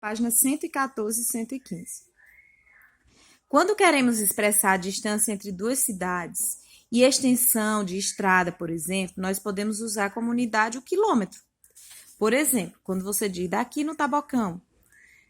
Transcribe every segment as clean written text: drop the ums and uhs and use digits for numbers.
Páginas 114 e 115. Quando queremos expressar a distância entre duas cidades e extensão de estrada, por exemplo, nós podemos usar como unidade o quilômetro. Por exemplo, quando você diz daqui no Tabocão,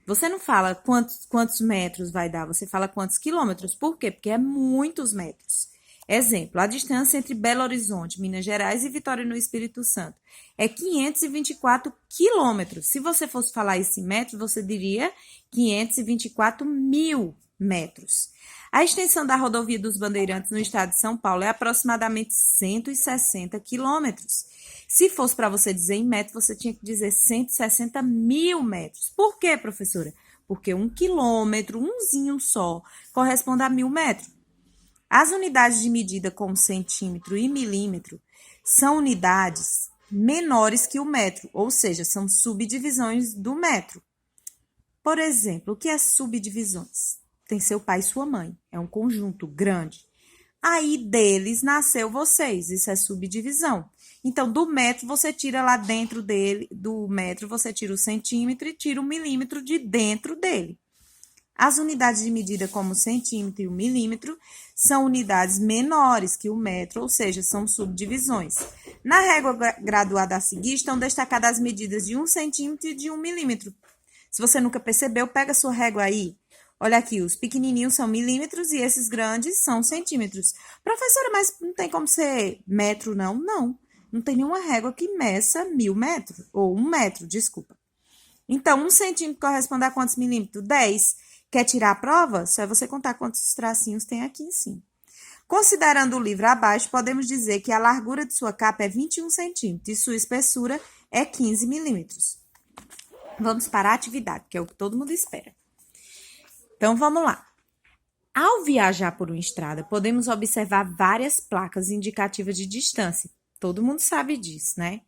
você não fala quantos metros vai dar, você fala quantos quilômetros. Por quê? Porque é muitos metros. Exemplo, a distância entre Belo Horizonte, Minas Gerais e Vitória no Espírito Santo é 524 quilômetros. Se você fosse falar esse metro, você diria 524 mil metros. A extensão da rodovia dos Bandeirantes no estado de São Paulo é aproximadamente 160 quilômetros. Se fosse para você dizer em metros, você tinha que dizer 160 mil metros. Por quê, professora? Porque 1 quilômetro, umzinho só, corresponde a 1.000 metros. As unidades de medida como centímetro e milímetro são unidades menores que o metro, ou seja, são subdivisões do metro. Por exemplo, o que é subdivisões? Tem seu pai e sua mãe, é um conjunto grande. Aí deles nasceu vocês, isso é subdivisão. Então, do metro, você tira lá dentro dele, do metro, você tira o centímetro e tira o milímetro de dentro dele. As unidades de medida como o centímetro e o milímetro são unidades menores que o metro, ou seja, são subdivisões. Na régua graduada a seguir estão destacadas as medidas de 1 centímetro e de 1 milímetro. Se você nunca percebeu, pega a sua régua aí. Olha aqui, os pequenininhos são milímetros e esses grandes são centímetros. Professora, mas não tem como ser metro, não? Não, não tem nenhuma régua que meça 1.000 metros, ou 1 metro, desculpa. Então, 1 centímetro corresponde a quantos milímetros? 10. Quer tirar a prova? Só é você contar quantos tracinhos tem aqui em cima. Considerando o livro abaixo, podemos dizer que a largura de sua capa é 21 centímetros e sua espessura é 15 milímetros. Vamos para a atividade, que é o que todo mundo espera. Então, vamos lá. Ao viajar por uma estrada, podemos observar várias placas indicativas de distância. Todo mundo sabe disso, né?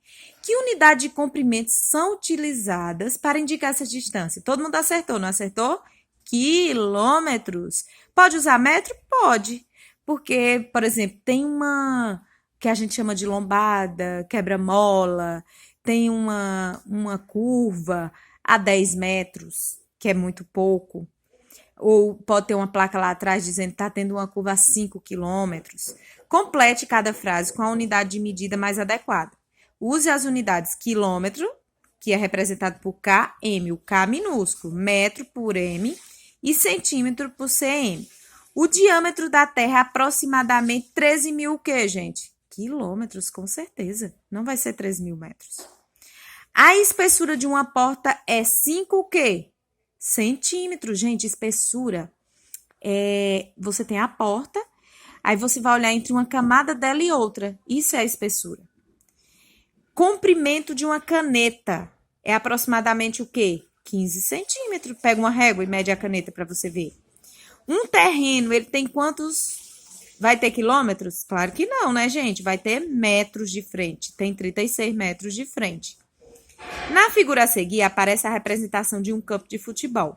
Que unidade de comprimento são utilizadas para indicar essa distância? Todo mundo acertou, não acertou? Quilômetros. Pode usar metro? Pode. Porque, por exemplo, tem uma que a gente chama de lombada, quebra-mola, tem uma curva a 10 metros, que é muito pouco. Ou pode ter uma placa lá atrás dizendo que está tendo uma curva a 5 quilômetros. Complete cada frase com a unidade de medida mais adequada. Use as unidades quilômetro, que é representado por km, o K minúsculo, metro por m e centímetro por cm. O diâmetro da Terra é aproximadamente 13 mil o quê, gente? Quilômetros, com certeza. Não vai ser 13.000 metros. A espessura de uma porta é 5 o quê? Centímetros, gente, espessura. Você tem a porta, aí você vai olhar entre uma camada dela e outra. Isso é a espessura. Comprimento de uma caneta é aproximadamente o quê? 15 centímetros. Pega uma régua e mede a caneta para você ver. Um terreno, ele tem quantos? Vai ter quilômetros? Claro que não, né, gente? Vai ter metros de frente. Tem 36 metros de frente. Na figura a seguir, aparece a representação de um campo de futebol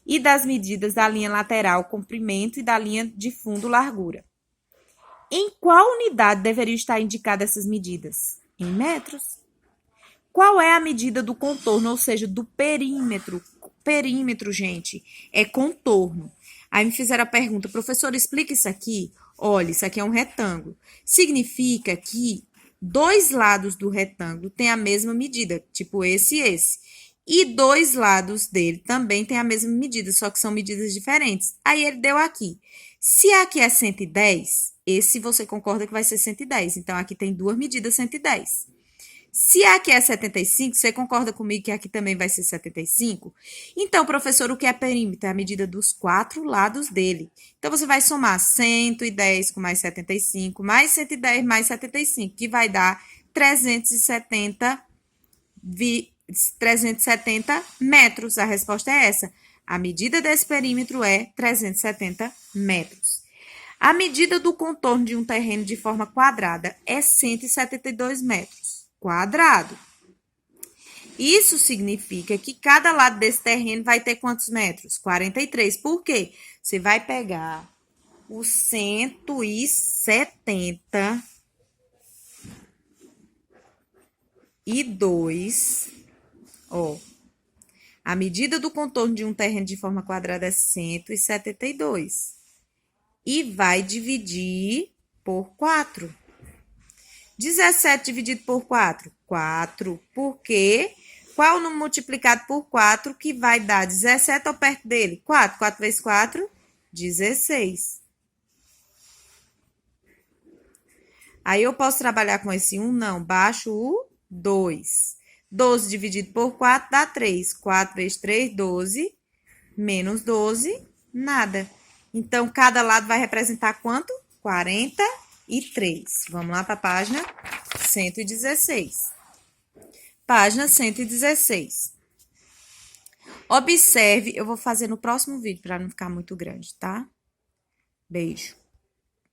e das medidas da linha lateral, comprimento, e da linha de fundo, largura. Em qual unidade deveriam estar indicadas essas medidas? Em metros. Qual é a medida do contorno, ou seja, do perímetro? Perímetro, gente, é contorno. Aí me fizeram a pergunta, professor, explica isso aqui. Olha, isso aqui é um retângulo. Significa que dois lados do retângulo têm a mesma medida, tipo esse e esse. E dois lados dele também têm a mesma medida, só que são medidas diferentes. Aí ele deu aqui. Se aqui é 110, esse você concorda que vai ser 110. Então, aqui tem duas medidas 110. Se aqui é 75, você concorda comigo que aqui também vai ser 75? Então, professor, o que é perímetro? É a medida dos 4 lados dele. Então, você vai somar 110 com mais 75, mais 110 mais 75, que vai dar 370 metros. A resposta é essa. A medida desse perímetro é 370 metros. A medida do contorno de um terreno de forma quadrada é 172 metros. Quadrado. Isso significa que cada lado desse terreno vai ter quantos metros? 43. Por quê? Você vai pegar o 172, ó. A medida do contorno de um terreno de forma quadrada é 172. E vai dividir por 4. 17 dividido por 4? 4. Por quê? Qual o número multiplicado por 4 que vai dar 17 ou perto dele? 4. 4 vezes 4? 16. Aí eu posso trabalhar com esse 1? Não. Baixo o 2. 12 dividido por 4 dá 3. 4 vezes 3, 12. Menos 12, nada. Então, cada lado vai representar quanto? 43. Vamos lá para a página 116. Página 116. Observe, eu vou fazer no próximo vídeo para não ficar muito grande, tá? Beijo.